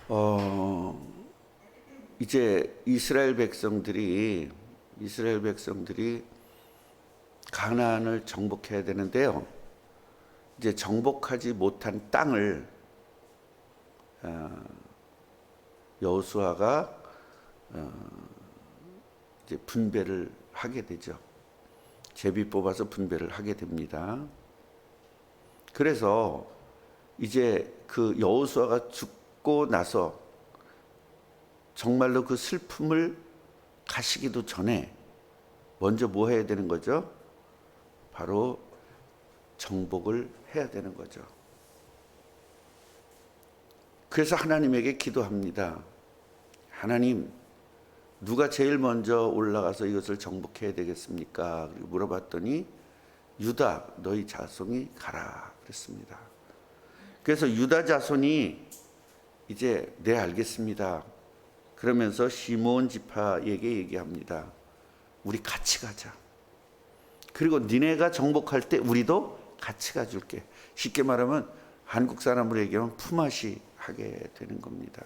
어, 이제 이스라엘 백성들이 가나안을 정복해야 되는데요. 이제 정복하지 못한 땅을 여호수아가 이제 분배를 하게 되죠. 제비 뽑아서 분배를 하게 됩니다. 그래서 이제 그 여호수아가 죽고 나서 정말로 그 슬픔을 가시기도 전에 먼저 뭐 해야 되는 거죠? 바로 정복을 해야 되는 거죠. 그래서 하나님에게 기도합니다. 하나님, 누가 제일 먼저 올라가서 이것을 정복해야 되겠습니까? 그리고 물어봤더니 유다 너희 자손이 가라 그랬습니다. 그래서 유다 자손이 이제 네 알겠습니다. 그러면서 시므온 지파에게 얘기합니다. 우리 같이 가자. 그리고 니네가 정복할 때 우리도 같이 가줄게. 쉽게 말하면 한국 사람으로 얘기하면 품앗이 하게 되는 겁니다.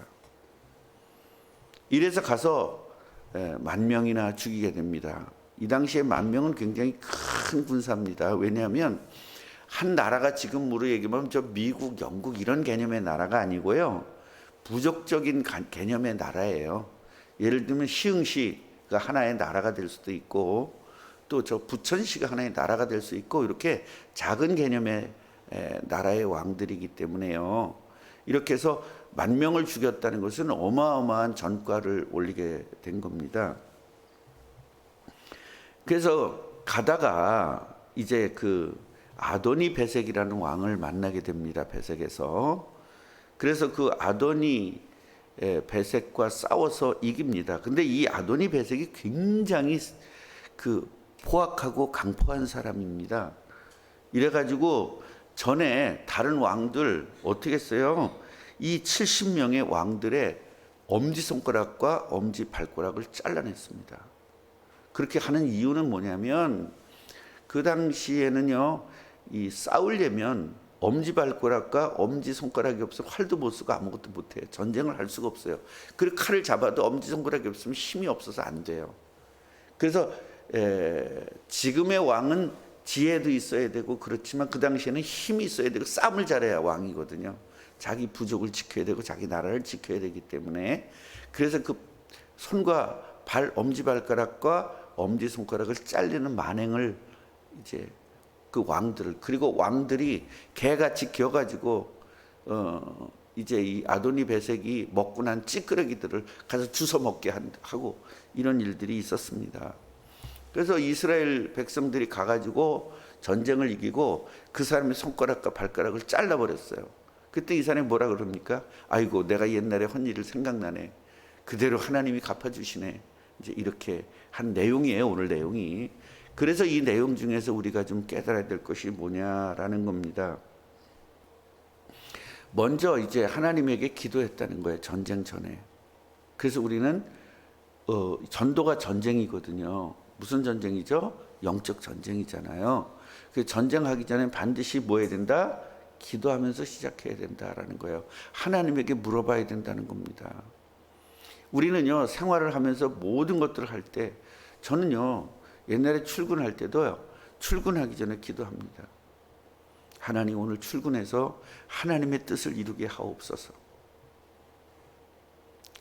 이래서 가서 10,000명이나 죽이게 됩니다. 이 당시에 10,000명은 굉장히 큰 군사입니다. 왜냐하면 한 나라가 지금으로 얘기하면 저 미국, 영국 이런 개념의 나라가 아니고요. 부족적인 개념의 나라예요. 예를 들면 시흥시가 하나의 나라가 될 수도 있고 또 저 부천시가 하나의 나라가 될 수 있고 이렇게 작은 개념의 나라의 왕들이기 때문에요. 이렇게 해서 10,000명을 죽였다는 것은 어마어마한 전과를 올리게 된 겁니다. 그래서 가다가 이제 그 아도니 베섹이라는 왕을 만나게 됩니다. 베섹에서. 그래서 그 아도니 베섹과 싸워서 이깁니다. 근데 이 아도니 베섹이 굉장히 그 포악하고 강포한 사람입니다. 이래가지고 전에 다른 왕들 어떻게 했어요? 이 70명의 왕들의 엄지손가락과 엄지발가락을 잘라냈습니다. 그렇게 하는 이유는 뭐냐면 그 당시에는요, 이 싸우려면 엄지발가락과 엄지손가락이 없으면 활도 못 쓰고 아무것도 못해요. 전쟁을 할 수가 없어요. 그리고 칼을 잡아도 엄지손가락이 없으면 힘이 없어서 안 돼요. 그래서 지금의 왕은 지혜도 있어야 되고 그렇지만 그 당시에는 힘이 있어야 되고 싸움을 잘해야 왕이거든요. 자기 부족을 지켜야 되고 자기 나라를 지켜야 되기 때문에. 그래서 그 손과 엄지발가락과 엄지손가락을 잘리는 만행을 이제 그 왕들을, 그리고 왕들이 개같이 기어가지고 이제 이 아도니 베섹이 먹고 난 찌끄러기들을 가서 주워 먹게 하고 이런 일들이 있었습니다. 그래서 이스라엘 백성들이 가가지고 전쟁을 이기고 그 사람의 손가락과 발가락을 잘라버렸어요. 그때 이 사람이 뭐라 그럽니까? 아이고 내가 옛날에 한 일을 생각나네. 그대로 하나님이 갚아주시네. 이제 이렇게 한 내용이에요, 오늘 내용이. 그래서 이 내용 중에서 우리가 좀 깨달아야 될 것이 뭐냐라는 겁니다. 먼저 이제 하나님에게 기도했다는 거예요, 전쟁 전에. 그래서 우리는 전도가 전쟁이거든요. 무슨 전쟁이죠? 영적 전쟁이잖아요. 그 전쟁하기 전에 반드시 뭐 해야 된다? 기도하면서 시작해야 된다라는 거예요. 하나님에게 물어봐야 된다는 겁니다. 우리는요, 생활을 하면서 모든 것들을 할 때, 저는요, 옛날에 출근할 때도요, 출근하기 전에 기도합니다. 하나님, 오늘 출근해서 하나님의 뜻을 이루게 하옵소서.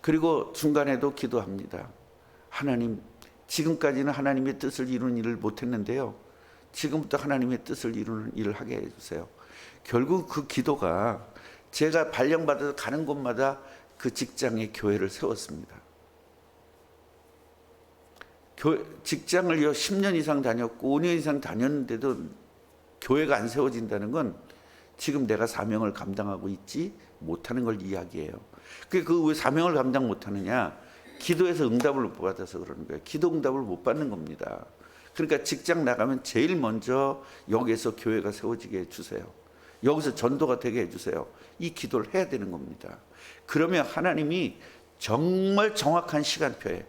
그리고 중간에도 기도합니다. 하나님, 지금까지는 하나님의 뜻을 이루는 일을 못했는데요, 지금부터 하나님의 뜻을 이루는 일을 하게 해주세요. 결국 그 기도가 제가 발령받아서 가는 곳마다 그 직장에 교회를 세웠습니다. 직장을 10년 이상 다녔고 5년 이상 다녔는데도 교회가 안 세워진다는 건 지금 내가 사명을 감당하고 있지 못하는 걸 이야기해요. 그 왜 사명을 감당 못하느냐? 기도에서 응답을 못 받아서 그러는 거예요. 기도 응답을 못 받는 겁니다. 그러니까 직장 나가면 제일 먼저 여기서 교회가 세워지게 해주세요. 여기서 전도가 되게 해주세요. 이 기도를 해야 되는 겁니다. 그러면 하나님이 정말 정확한 시간표에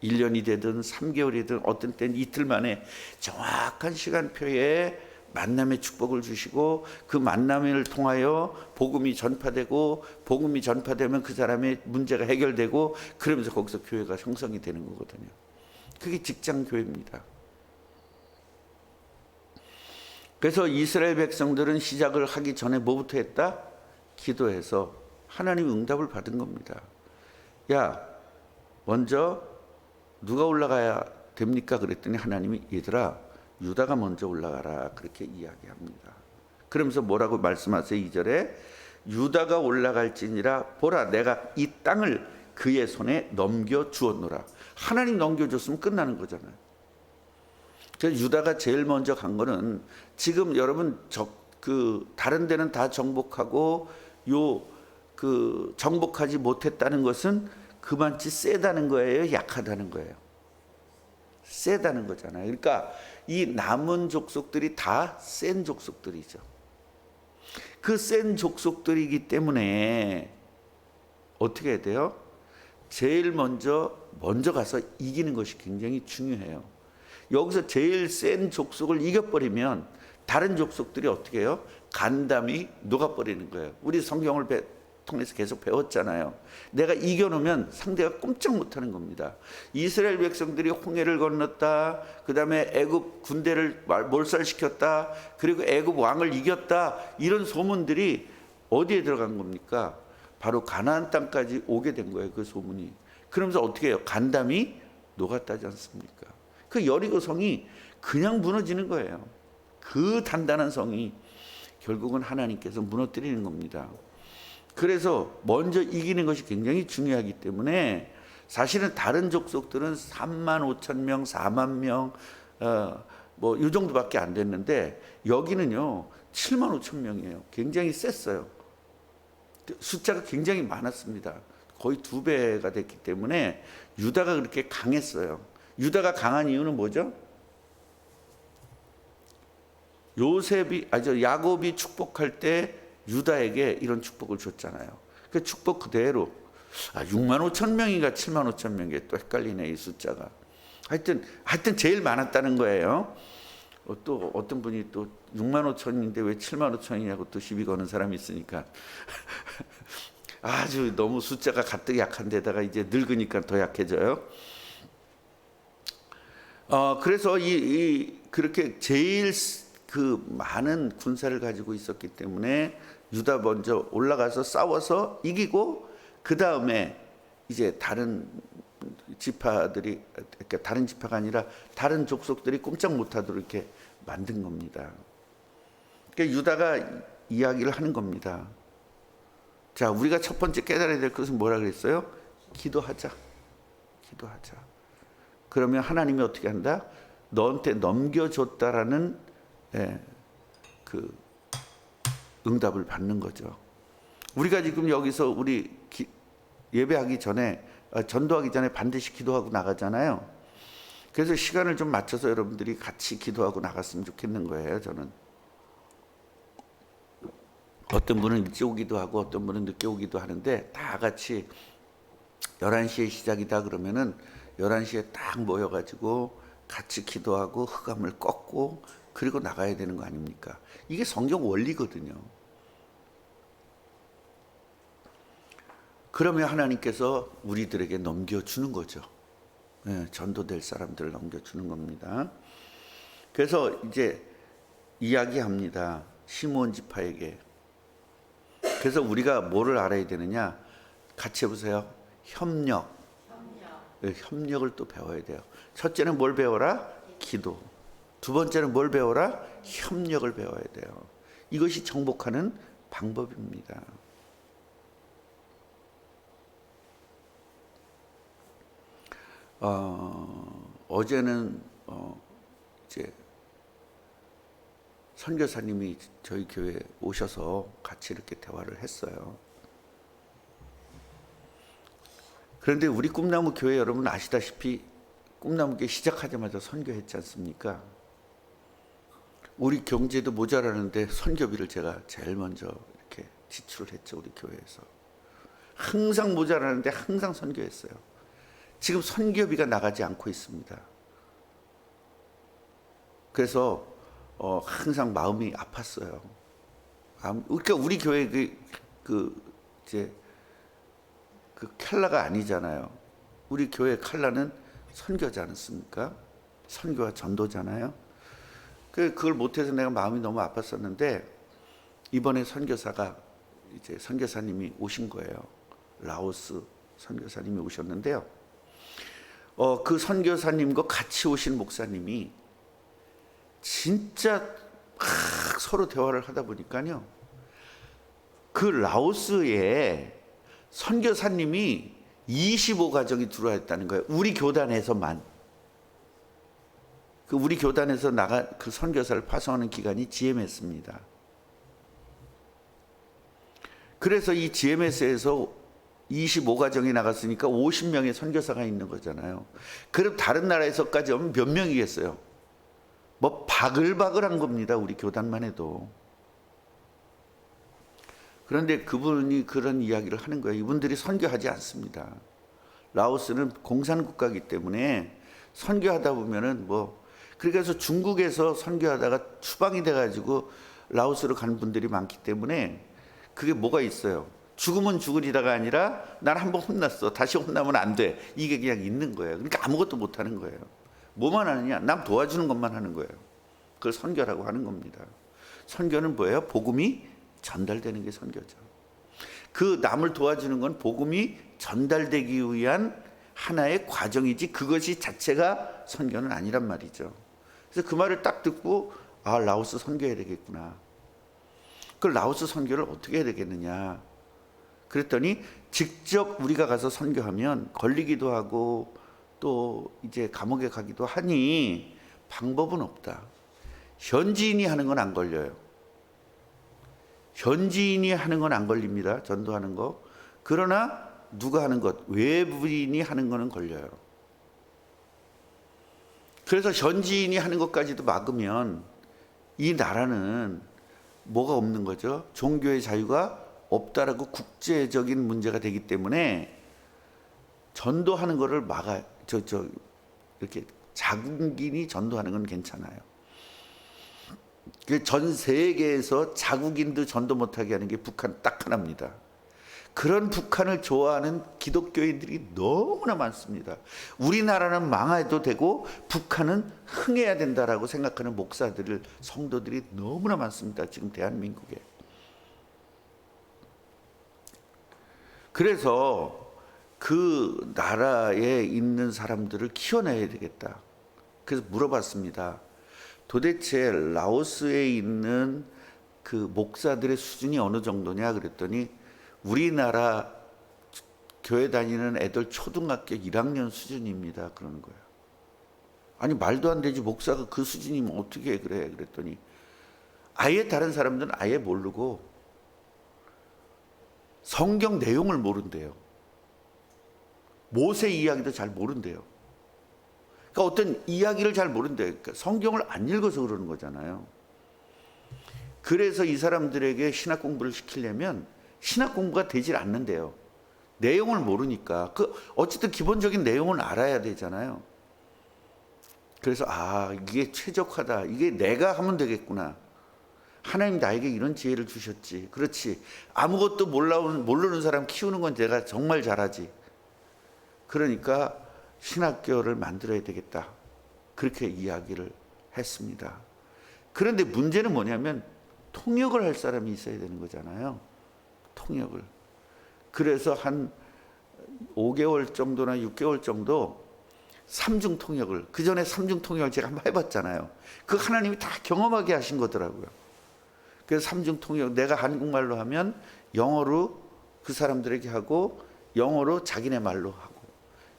1년이 되든 3개월이든 어떤 때는 이틀 만에 정확한 시간표에 만남의 축복을 주시고 그 만남을 통하여 복음이 전파되고 복음이 전파되면 그 사람의 문제가 해결되고 그러면서 거기서 교회가 형성이 되는 거거든요. 그게 직장 교회입니다. 그래서 이스라엘 백성들은 시작을 하기 전에 뭐부터 했다? 기도해서 하나님 응답을 받은 겁니다. 야, 먼저 누가 올라가야 됩니까? 그랬더니 하나님이 얘들아 유다가 먼저 올라가라 그렇게 이야기합니다. 그러면서 뭐라고 말씀하세요? 2절에 유다가 올라갈지니라 보라 내가 이 땅을 그의 손에 넘겨주었노라. 하나님 넘겨줬으면 끝나는 거잖아요. 그래서 유다가 제일 먼저 간 거는 지금 여러분 다른 데는 다 정복하고 정복하지 못했다는 것은 그만치 세다는 거예요? 약하다는 거예요? 세다는 거잖아요. 그러니까 이 남은 족속들이 다 센 족속들이죠. 그 센 족속들이기 때문에 어떻게 해야 돼요? 제일 먼저 가서 이기는 것이 굉장히 중요해요. 여기서 제일 센 족속을 이겨버리면 다른 족속들이 어떻게 해요? 간담이 녹아버리는 거예요. 우리 성경을 통해서 계속 배웠잖아요. 내가 이겨놓으면 상대가 꼼짝 못하는 겁니다. 이스라엘 백성들이 홍해를 건넜다. 그 다음에 애굽 군대를 몰살시켰다. 그리고 애굽 왕을 이겼다. 이런 소문들이 어디에 들어간 겁니까? 바로 가나안 땅까지 오게 된 거예요. 그 소문이. 그러면서 어떻게 해요? 간담이 녹았다지 않습니까? 그 여리고 성이 그냥 무너지는 거예요. 그 단단한 성이 결국은 하나님께서 무너뜨리는 겁니다. 그래서 먼저 이기는 것이 굉장히 중요하기 때문에 사실은 다른 족속들은 3만 5천 명, 4만 명, 이 정도밖에 안 됐는데 여기는요 7만 5천 명이에요. 굉장히 셌어요. 숫자가 굉장히 많았습니다. 거의 2배가 됐기 때문에 유다가 그렇게 강했어요. 유다가 강한 이유는 뭐죠? 야곱이 축복할 때 유다에게 이런 축복을 줬잖아요. 그 축복 그대로 6만 5천 명인가 7만 5천 명이 또 헷갈리네 이 숫자가. 하여튼 제일 많았다는 거예요. 또 어떤 분이 또 6만 5천인데 왜 7만 5천이냐고 또 시비 거는 사람이 있으니까 아주 너무 숫자가 가뜩 약한데다가 이제 늙으니까 더 약해져요. 그래서 그렇게 제일 그 많은 군사를 가지고 있었기 때문에 유다 먼저 올라가서 싸워서 이기고 그 다음에 이제 다른 지파들이 그러니까 다른 지파가 아니라 다른 족속들이 꼼짝 못하도록 이렇게 만든 겁니다. 그러니까 유다가 이야기를 하는 겁니다. 자, 우리가 첫 번째 깨달아야 될 것은 뭐라 그랬어요? 기도하자. 그러면 하나님이 어떻게 한다? 너한테 넘겨줬다라는 그 응답을 받는 거죠. 우리가 지금 여기서 우리 예배하기 전에 전도하기 전에 반드시 기도하고 나가잖아요. 그래서 시간을 좀 맞춰서 여러분들이 같이 기도하고 나갔으면 좋겠는 거예요. 저는 어떤 분은 일찍 오기도 하고 어떤 분은 늦게 오기도 하는데 다 같이 11시에 시작이다 그러면은 11시에 딱 모여가지고 같이 기도하고 흑암을 꺾고 그리고 나가야 되는 거 아닙니까? 이게 성경 원리거든요. 그러면 하나님께서 우리들에게 넘겨주는 거죠. 전도될 사람들을 넘겨주는 겁니다. 그래서 이제 이야기합니다. 시므온 지파에게. 그래서 우리가 뭐를 알아야 되느냐? 같이 해보세요. 협력을 또 배워야 돼요. 첫째는 뭘 배워라? 기도. 두 번째는 뭘 배워라? 협력을 배워야 돼요. 이것이 정복하는 방법입니다. 어제는 이제 선교사님이 저희 교회에 오셔서 같이 이렇게 대화를 했어요. 그런데 우리 꿈나무 교회 여러분 아시다시피 꿈나무교회 시작하자마자 선교했지 않습니까? 우리 경제도 모자라는데 선교비를 제가 제일 먼저 이렇게 지출을 했죠. 우리 교회에서. 항상 모자라는데 항상 선교했어요. 지금 선교비가 나가지 않고 있습니다. 그래서 항상 마음이 아팠어요. 그러니까 우리 교회 이제 그 칼라가 아니잖아요. 우리 교회 칼라는 선교지 않습니까? 선교와 전도잖아요. 그걸 못해서 내가 마음이 너무 아팠었는데 이번에 선교사님이 오신 거예요. 라오스 선교사님이 오셨는데요. 그 선교사님과 같이 오신 목사님이 진짜 막 서로 대화를 하다 보니까요. 그 라오스에 선교사님이 25가정이 들어와 있다는 거예요. 우리 교단에서만. 우리 교단에서 그 선교사를 파송하는 기관이 GMS입니다. 그래서 이 GMS에서 25가정이 나갔으니까 50명의 선교사가 있는 거잖아요. 그럼 다른 나라에서까지 오면 몇 명이겠어요? 뭐 바글바글한 겁니다. 우리 교단만 해도. 그런데 그분이 그런 이야기를 하는 거예요. 이분들이 선교하지 않습니다. 라오스는 공산국가이기 때문에 선교하다 보면은 그래서 중국에서 선교하다가 추방이 돼가지고 라오스로 간 분들이 많기 때문에 그게 뭐가 있어요. 죽으면 죽으리다가 아니라 난 한번 혼났어. 다시 혼나면 안 돼. 이게 그냥 있는 거예요. 그러니까 아무것도 못 하는 거예요. 뭐만 하느냐? 남 도와주는 것만 하는 거예요. 그걸 선교라고 하는 겁니다. 선교는 뭐예요? 복음이 전달되는 게 선교죠. 그 남을 도와주는 건 복음이 전달되기 위한 하나의 과정이지 그것이 자체가 선교는 아니란 말이죠. 그래서 그 말을 딱 듣고 라오스 선교해야 되겠구나. 그 라오스 선교를 어떻게 해야 되겠느냐. 그랬더니 직접 우리가 가서 선교하면 걸리기도 하고 또 이제 감옥에 가기도 하니 방법은 없다. 현지인이 하는 건 안 걸려요. 현지인이 하는 건 안 걸립니다. 전도하는 거. 그러나 누가 하는 것, 외부인이 하는 거는 걸려요. 그래서 현지인이 하는 것까지도 막으면 이 나라는 뭐가 없는 거죠? 종교의 자유가 없다라고 국제적인 문제가 되기 때문에 전도하는 거를 이렇게 자국인이 전도하는 건 괜찮아요. 전 세계에서 자국인도 전도 못하게 하는 게 북한 딱 하나입니다. 그런 북한을 좋아하는 기독교인들이 너무나 많습니다. 우리나라는 망해도 되고 북한은 흥해야 된다라고 생각하는 목사들, 성도들이 너무나 많습니다. 지금 대한민국에. 그래서 그 나라에 있는 사람들을 키워내야 되겠다. 그래서 물어봤습니다. 도대체 라오스에 있는 그 목사들의 수준이 어느 정도냐 그랬더니 우리나라 교회 다니는 애들 초등학교 1학년 수준입니다. 그러는 거예요. 아니 말도 안 되지. 목사가 그 수준이면 어떻게 그래. 그랬더니 아예 다른 사람들은 아예 모르고 성경 내용을 모른대요. 모세 이야기도 잘 모른대요. 그러니까 어떤 이야기를 잘 모른대요. 그러니까 성경을 안 읽어서 그러는 거잖아요. 그래서 이 사람들에게 신학 공부를 시키려면 신학 공부가 되질 않는데요. 내용을 모르니까. 어쨌든 기본적인 내용은 알아야 되잖아요. 그래서 이게 최적화다. 이게 내가 하면 되겠구나. 하나님 나에게 이런 지혜를 주셨지. 그렇지. 아무것도 모르는 사람 키우는 건 내가 정말 잘하지. 그러니까 신학교를 만들어야 되겠다. 그렇게 이야기를 했습니다. 그런데 문제는 뭐냐면 통역을 할 사람이 있어야 되는 거잖아요. 통역을. 그래서 한 5개월 정도나 6개월 정도 삼중 통역을, 그 전에 삼중 통역을 제가 한번 해봤잖아요. 그 하나님이 다 경험하게 하신 거더라고요. 그래서 삼중 통역, 내가 한국말로 하면 영어로 그 사람들에게 하고 영어로 자기네 말로 하고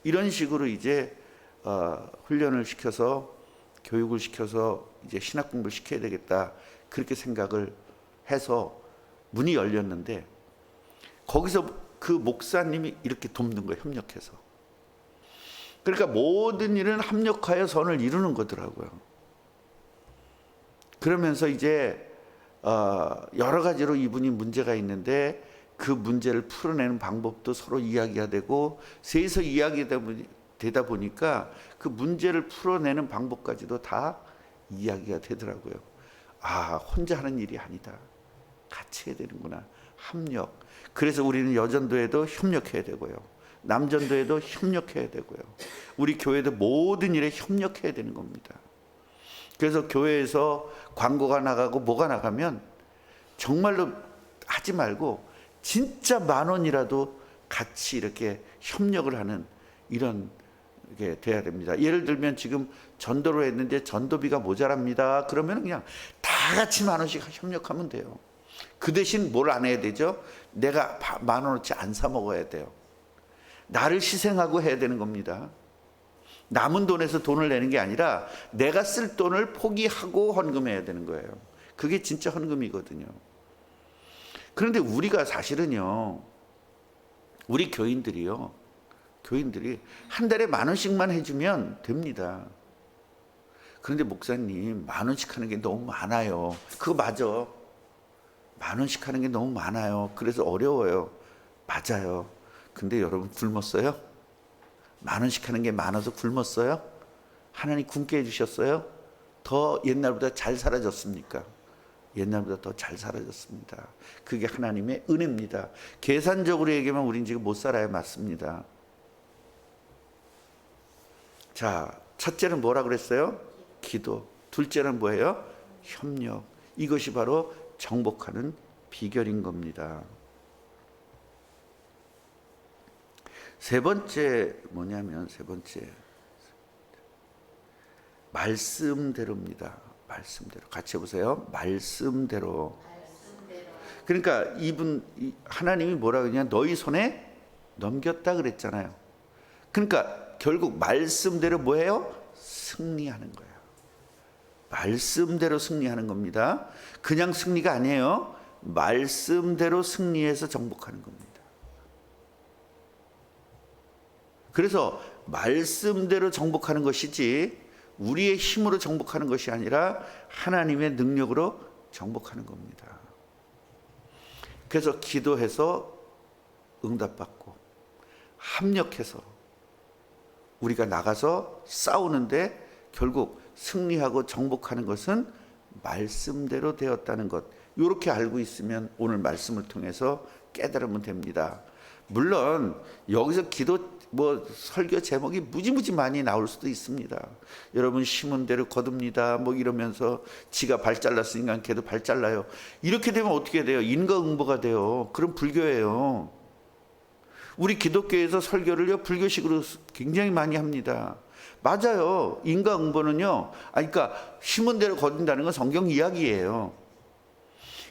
이런 식으로 이제 훈련을 시켜서 교육을 시켜서 이제 신학 공부를 시켜야 되겠다. 그렇게 생각을 해서 문이 열렸는데 거기서 그 목사님이 이렇게 돕는 거예요. 협력해서. 그러니까 모든 일은 합력하여 선을 이루는 거더라고요. 그러면서 이제 여러 가지로 이분이 문제가 있는데 그 문제를 풀어내는 방법도 서로 이야기가 되고 셋이서 이야기되다 보니까 그 문제를 풀어내는 방법까지도 다 이야기가 되더라고요. 혼자 하는 일이 아니다. 같이 해야 되는구나. 협력. 그래서 우리는 여전도에도 협력해야 되고요. 남전도에도 협력해야 되고요. 우리 교회도 모든 일에 협력해야 되는 겁니다. 그래서 교회에서 광고가 나가고 뭐가 나가면 정말로 하지 말고 진짜 10,000원이라도 같이 이렇게 협력을 하는 이런 게 돼야 됩니다. 예를 들면 지금 전도를 했는데 전도비가 모자랍니다. 그러면 그냥 다 같이 10,000원씩 협력하면 돼요. 그 대신 뭘 안 해야 되죠? 내가 10,000원어치 안 사 먹어야 돼요. 나를 희생하고 해야 되는 겁니다. 남은 돈에서 돈을 내는 게 아니라 내가 쓸 돈을 포기하고 헌금해야 되는 거예요. 그게 진짜 헌금이거든요. 그런데 우리가 사실은요, 우리 교인들이 한 달에 10,000원씩만 해주면 됩니다. 그런데 목사님 10,000원씩 하는 게 너무 많아요. 그거 맞아. 10,000원씩 하는 게 너무 많아요. 그래서 어려워요. 맞아요. 근데 여러분 굶었어요? 10,000원씩 하는 게 많아서 굶었어요? 하나님 굶게 해주셨어요? 더 옛날보다 잘 살아졌습니까? 옛날보다 더 잘 살아졌습니다. 그게 하나님의 은혜입니다. 계산적으로 얘기하면 우린 지금 못 살아야 맞습니다. 자, 첫째는 뭐라 그랬어요? 기도. 둘째는 뭐예요? 협력. 이것이 바로 정복하는 비결인 겁니다. 세 번째 뭐냐면 말씀대로입니다. 말씀대로. 같이 해보세요. 말씀대로. 그러니까 하나님이 뭐라 그러냐? 너희 손에 넘겼다 그랬잖아요. 그러니까 결국 말씀대로 뭐예요? 승리하는 거예요. 말씀대로 승리하는 겁니다. 그냥 승리가 아니에요. 말씀대로 승리해서 정복하는 겁니다. 그래서 말씀대로 정복하는 것이지 우리의 힘으로 정복하는 것이 아니라 하나님의 능력으로 정복하는 겁니다. 그래서 기도해서 응답받고 합력해서 우리가 나가서 싸우는데 결국 승리하고 정복하는 것은 말씀대로 되었다는 것, 이렇게 알고 있으면 오늘 말씀을 통해서 깨달으면 됩니다. 물론 여기서 설교 제목이 무지무지 많이 나올 수도 있습니다. 여러분 심은 대로 거둡니다 이러면서 지가 발 잘랐으니까 걔도 발 잘라요. 이렇게 되면 어떻게 돼요? 인과응보가 돼요. 그럼 불교예요. 우리 기독교에서 설교를요 불교식으로 굉장히 많이 합니다. 맞아요. 인과응보는요, 그러니까 심은 대로 거둔다는 건 성경 이야기예요.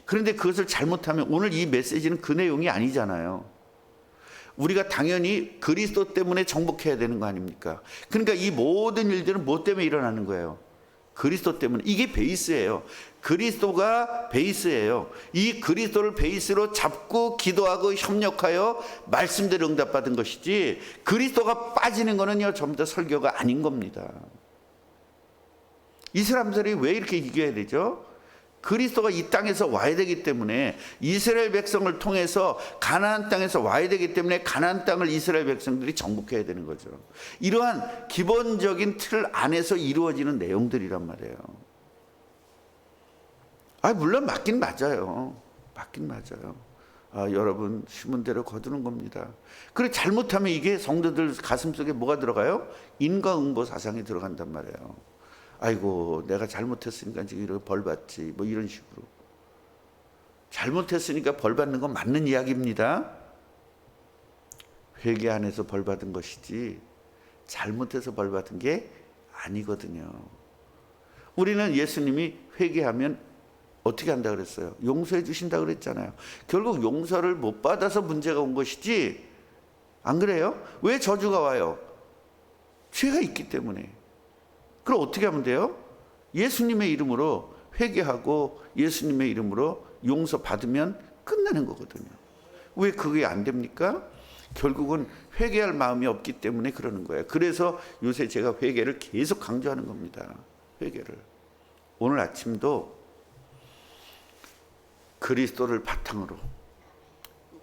그런데 그것을 잘못하면 오늘 이 메시지는 그 내용이 아니잖아요. 우리가 당연히 그리스도 때문에 정복해야 되는 거 아닙니까? 그러니까 이 모든 일들은 뭐 때문에 일어나는 거예요? 그리스도 때문에. 이게 베이스예요. 그리스도가 베이스예요. 이 그리스도를 베이스로 잡고 기도하고 협력하여 말씀대로 응답받은 것이지, 그리스도가 빠지는 거는요 전부 다 설교가 아닌 겁니다. 이 사람들이 왜 이렇게 이겨야 되죠? 그리스도가 이 땅에서 와야 되기 때문에, 이스라엘 백성을 통해서 가나안 땅에서 와야 되기 때문에 가나안 땅을 이스라엘 백성들이 정복해야 되는 거죠. 이러한 기본적인 틀 안에서 이루어지는 내용들이란 말이에요. 물론 맞긴 맞아요. 여러분 심은 대로 거두는 겁니다. 그리고 잘못하면 이게 성도들 가슴속에 뭐가 들어가요? 인과응보 사상이 들어간단 말이에요. 아이고 내가 잘못했으니까 지금 이렇게 벌 받지, 이런 식으로. 잘못했으니까 벌 받는 건 맞는 이야기입니다. 회개 안 해서 벌 받은 것이지 잘못해서 벌 받은 게 아니거든요. 우리는 예수님이 회개하면 어떻게 한다 그랬어요? 용서해 주신다 그랬잖아요. 결국 용서를 못 받아서 문제가 온 것이지, 안 그래요? 왜 저주가 와요? 죄가 있기 때문에. 그럼 어떻게 하면 돼요? 예수님의 이름으로 회개하고 예수님의 이름으로 용서받으면 끝나는 거거든요. 왜 그게 안 됩니까? 결국은 회개할 마음이 없기 때문에 그러는 거예요. 그래서 요새 제가 회개를 계속 강조하는 겁니다. 회개를. 오늘 아침도 그리스도를 바탕으로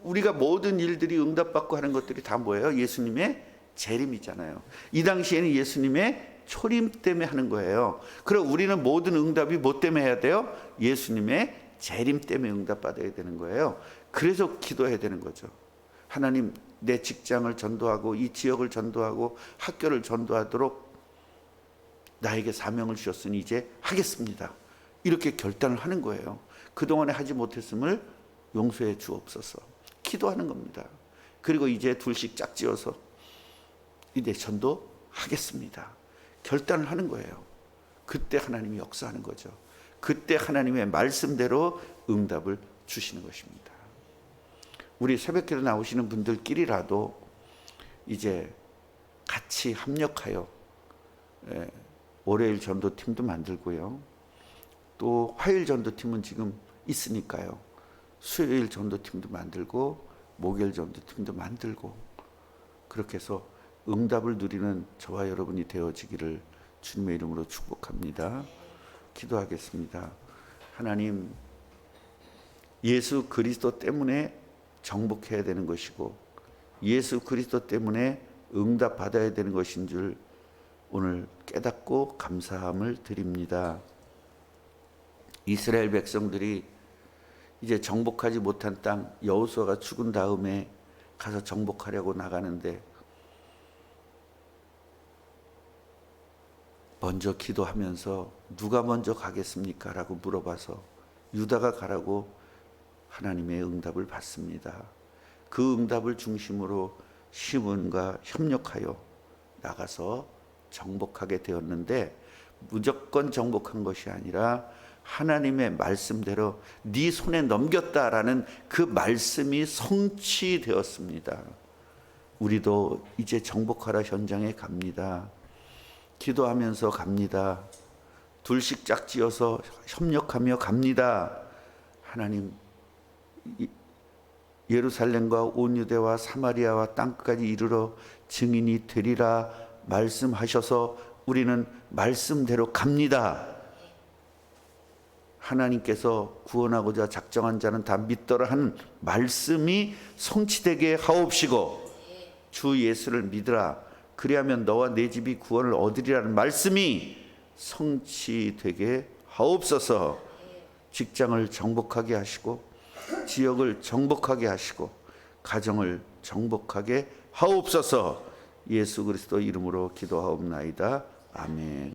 우리가 모든 일들이 응답받고 하는 것들이 다 뭐예요? 예수님의 재림이잖아요. 이 당시에는 예수님의 초림 때문에 하는 거예요. 그럼 우리는 모든 응답이 뭐 때문에 해야 돼요? 예수님의 재림 때문에 응답받아야 되는 거예요. 그래서 기도해야 되는 거죠. 하나님, 내 직장을 전도하고 이 지역을 전도하고 학교를 전도하도록 나에게 사명을 주셨으니 이제 하겠습니다. 이렇게 결단을 하는 거예요. 그동안에 하지 못했음을 용서해 주옵소서. 기도하는 겁니다. 그리고 이제 둘씩 짝지어서 이제 전도하겠습니다. 결단을 하는 거예요. 그때 하나님이 역사하는 거죠. 그때 하나님의 말씀대로 응답을 주시는 것입니다. 우리 새벽기도 나오시는 분들끼리라도 이제 같이 합력하여 월요일 전도팀도 만들고요. 또 화요일 전도팀은 지금 있으니까요. 수요일 전도팀도 만들고 목요일 전도팀도 만들고 그렇게 해서 응답을 누리는 저와 여러분이 되어지기를 주님의 이름으로 축복합니다. 기도하겠습니다. 하나님, 예수 그리스도 때문에 정복해야 되는 것이고 예수 그리스도 때문에 응답 받아야 되는 것인 줄 오늘 깨닫고 감사함을 드립니다. 이스라엘 백성들이 이제 정복하지 못한 땅 여호수아가 죽은 다음에 가서 정복하려고 나가는데 먼저 기도하면서 누가 먼저 가겠습니까? 라고 물어봐서 유다가 가라고 하나님의 응답을 받습니다. 그 응답을 중심으로 시몬과 협력하여 나가서 정복하게 되었는데 무조건 정복한 것이 아니라 하나님의 말씀대로 네 손에 넘겼다라는 그 말씀이 성취되었습니다. 우리도 이제 정복하러 현장에 갑니다. 기도하면서 갑니다. 둘씩 짝지어서 협력하며 갑니다. 하나님, 예루살렘과 온 유대와 사마리아와 땅끝까지 이르러 증인이 되리라 말씀하셔서 우리는 말씀대로 갑니다. 하나님께서 구원하고자 작정한 자는 다 믿더라 하는 말씀이 성취되게 하옵시고 주 예수를 믿으라 그리하면 너와 내 집이 구원을 얻으리라는 말씀이 성취되게 하옵소서. 직장을 정복하게 하시고 지역을 정복하게 하시고 가정을 정복하게 하옵소서. 예수 그리스도 이름으로 기도하옵나이다. 아멘.